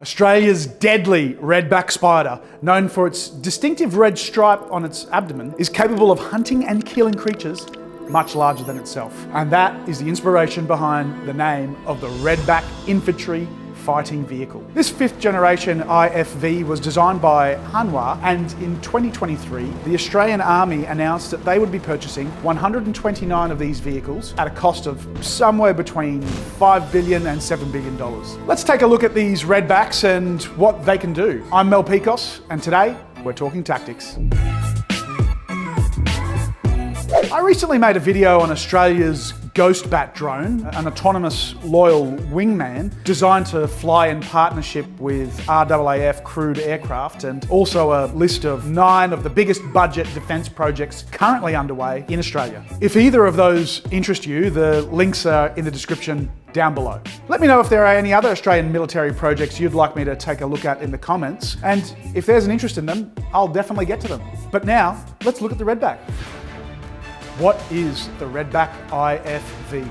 Australia's deadly redback spider, known for its distinctive red stripe on its abdomen, is capable of hunting and killing creatures much larger than itself. And that is the inspiration behind the name of the Redback Infantry fighting vehicle. This 5th generation IFV was designed by Hanwha, and in 2023, the Australian Army announced that they would be purchasing 129 of these vehicles at a cost of somewhere between $5 billion and $7 billion. Let's take a look at these Redbacks and what they can do. I'm Pikos, and today we're talking tactics. I recently made a video on Australia's Ghost Bat drone, an autonomous loyal wingman designed to fly in partnership with RAAF crewed aircraft, and also a list of 9 of the biggest budget defence projects currently underway in Australia. If either of those interest you, the links are in the description down below. Let me know if there are any other Australian military projects you'd like me to take a look at in the comments, and if there's an interest in them, I'll definitely get to them. But now, let's look at the Redback. What is the Redback IFV?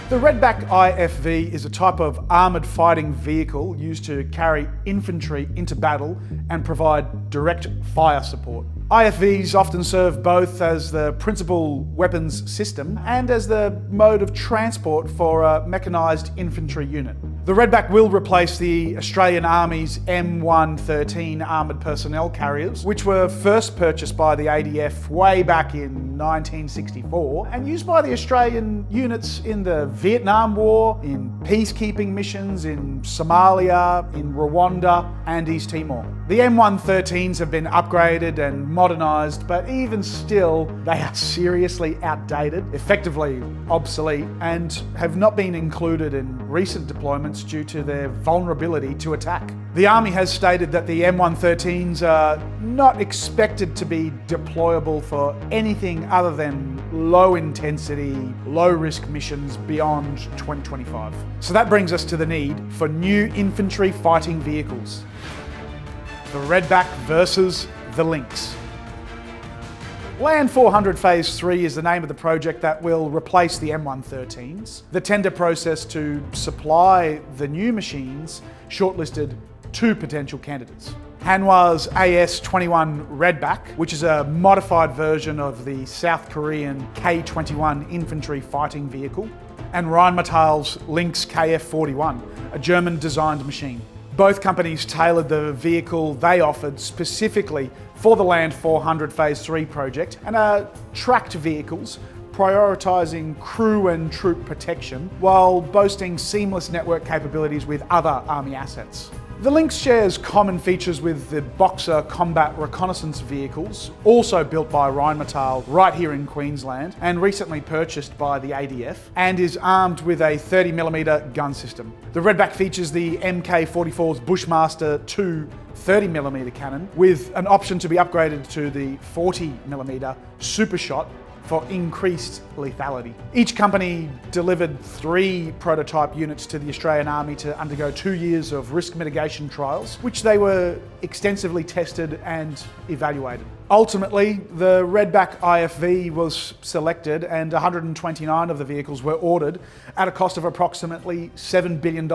The Redback IFV is a type of armoured fighting vehicle used to carry infantry into battle and provide direct fire support. IFVs often serve both as the principal weapons system and as the mode of transport for a mechanised infantry unit. The Redback will replace the Australian Army's M113 armoured personnel carriers, which were first purchased by the ADF way back in 1964 and used by the Australian units in the Vietnam War, in peacekeeping missions in Somalia, in Rwanda and East Timor. The M113s have been upgraded and modernised, but even still, they are seriously outdated, effectively obsolete, and have not been included in recent deployments due to their vulnerability to attack. The Army has stated that the M113s are not expected to be deployable for anything other than low-intensity, low-risk missions beyond 2025. So that brings us to the need for new infantry fighting vehicles. The Redback versus the Lynx. Land 400 Phase 3 is the name of the project that will replace the M113s. The tender process to supply the new machines shortlisted 2 potential candidates. Hanwha's AS-21 Redback, which is a modified version of the South Korean K-21 infantry fighting vehicle, and Rheinmetall's Lynx KF-41, a German-designed machine. Both companies tailored the vehicle they offered specifically for the Land 400 Phase 3 project and are tracked vehicles prioritising crew and troop protection while boasting seamless network capabilities with other Army assets. The Lynx shares common features with the Boxer combat reconnaissance vehicles, also built by Rheinmetall right here in Queensland and recently purchased by the ADF, and is armed with a 30mm gun system. The Redback features the MK-44's Bushmaster 2 30mm cannon with an option to be upgraded to the 40mm Super Shot for increased lethality. Each company delivered 3 prototype units to the Australian Army to undergo 2 years of risk mitigation trials, which they were extensively tested and evaluated. Ultimately, the Redback IFV was selected and 129 of the vehicles were ordered at a cost of approximately $7 billion.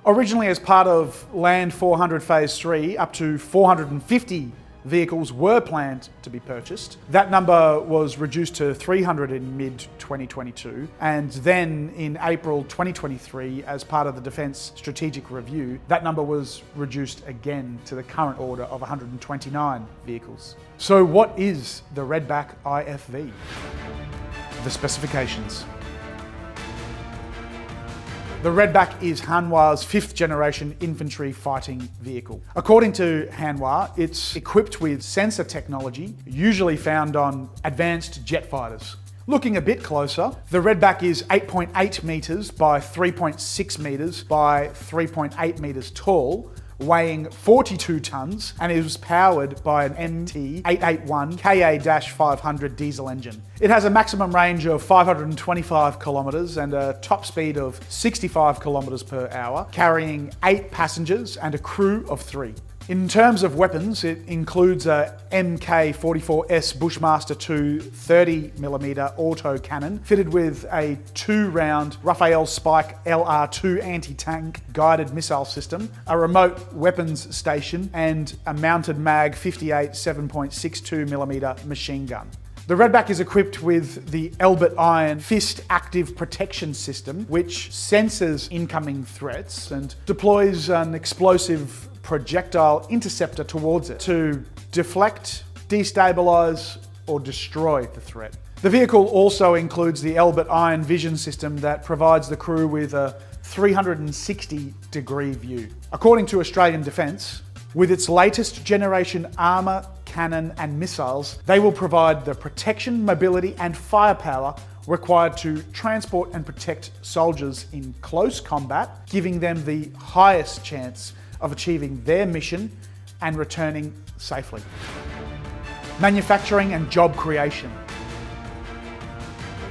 Originally, as part of Land 400 Phase 3, up to 450 vehicles were planned to be purchased. That number was reduced to 300 in mid-2022, and then in April 2023, as part of the Defence Strategic Review, that number was reduced again to the current order of 129 vehicles. So what is the Redback IFV? The specifications. The Redback is Hanwha's 5th generation infantry fighting vehicle. According to Hanwha, it's equipped with sensor technology, usually found on advanced jet fighters. Looking a bit closer, the Redback is 8.8 metres by 3.6 metres by 3.8 metres tall, weighing 42 tonnes, and it was powered by an MT-881 KA-500 diesel engine. It has a maximum range of 525 kilometres and a top speed of 65 kilometres per hour, carrying 8 passengers and a crew of 3. In terms of weapons, it includes a MK44S Bushmaster 2 30mm auto cannon fitted with a 2-round Rafael Spike LR2 anti-tank guided missile system, a remote weapons station, and a mounted Mag 58 7.62mm machine gun. The Redback is equipped with the Elbit Iron Fist Active Protection System, which senses incoming threats and deploys an explosive projectile interceptor towards it to deflect, destabilize, or destroy the threat. The vehicle also includes the Elbit Iron Vision System that provides the crew with a 360-degree view. According to Australian Defence, with its latest generation armour, cannon and missiles, they will provide the protection, mobility and firepower required to transport and protect soldiers in close combat, giving them the highest chance of achieving their mission and returning safely. Manufacturing and job creation.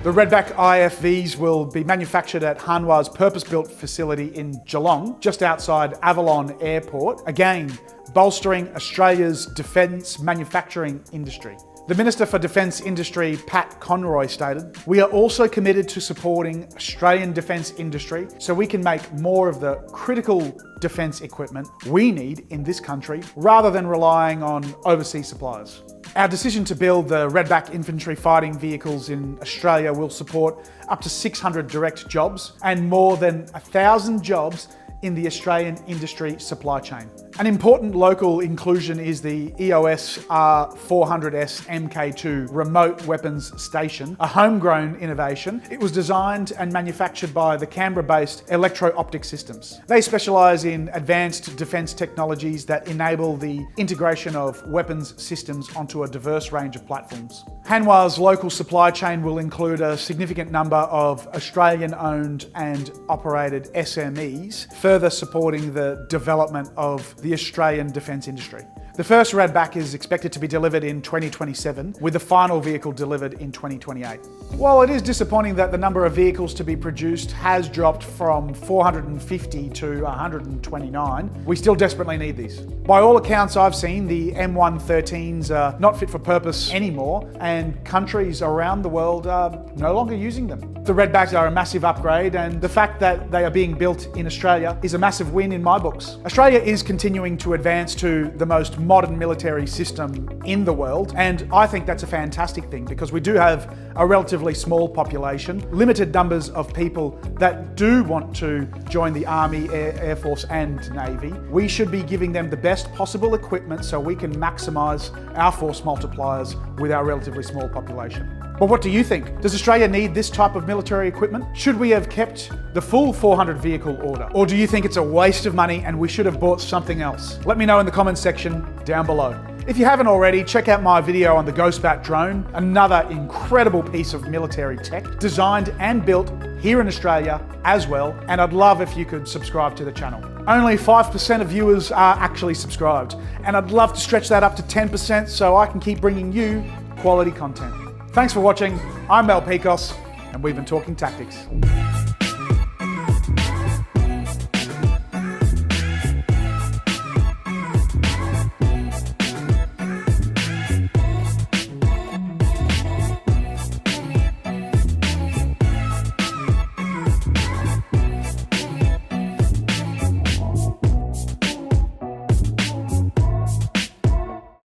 The Redback IFVs will be manufactured at Hanwha's purpose-built facility in Geelong, just outside Avalon Airport, again bolstering Australia's defence manufacturing industry. The Minister for Defence Industry, Pat Conroy, stated, "We are also committed to supporting Australian defence industry so we can make more of the critical defence equipment we need in this country rather than relying on overseas suppliers." Our decision to build the Redback infantry fighting vehicles in Australia will support up to 600 direct jobs and more than 1,000 jobs in the Australian industry supply chain. An important local inclusion is the EOS R400S MK2 remote weapons station, a homegrown innovation. It was designed and manufactured by the Canberra-based Electro-Optic Systems. They specialise in advanced defence technologies that enable the integration of weapons systems onto a diverse range of platforms. Hanwha's local supply chain will include a significant number of Australian-owned and operated SMEs, further supporting the development of the Australian defence industry. The first Redback is expected to be delivered in 2027, with the final vehicle delivered in 2028. While it is disappointing that the number of vehicles to be produced has dropped from 450 to 129, we still desperately need these. By all accounts I've seen, the M113s are not fit for purpose anymore, and countries around the world are no longer using them. The Redbacks are a massive upgrade, and the fact that they are being built in Australia is a massive win in my books. Australia is continuing to advance to the most modern military system in the world, and I think that's a fantastic thing because we do have a relatively small population, limited numbers of people that do want to join the Army, Air Force and Navy. We should be giving them the best possible equipment so we can maximise our force multipliers with our relatively small population. But what do you think? Does Australia need this type of military equipment? Should we have kept the full 400 vehicle order? Or do you think it's a waste of money and we should have bought something else? Let me know in the comments section down below. If you haven't already, check out my video on the Ghostbat drone, another incredible piece of military tech designed and built here in Australia as well, and I'd love if you could subscribe to the channel. Only 5% of viewers are actually subscribed, and I'd love to stretch that up to 10% so I can keep bringing you quality content. Thanks for watching. I'm Pikos, and we've been talking tactics.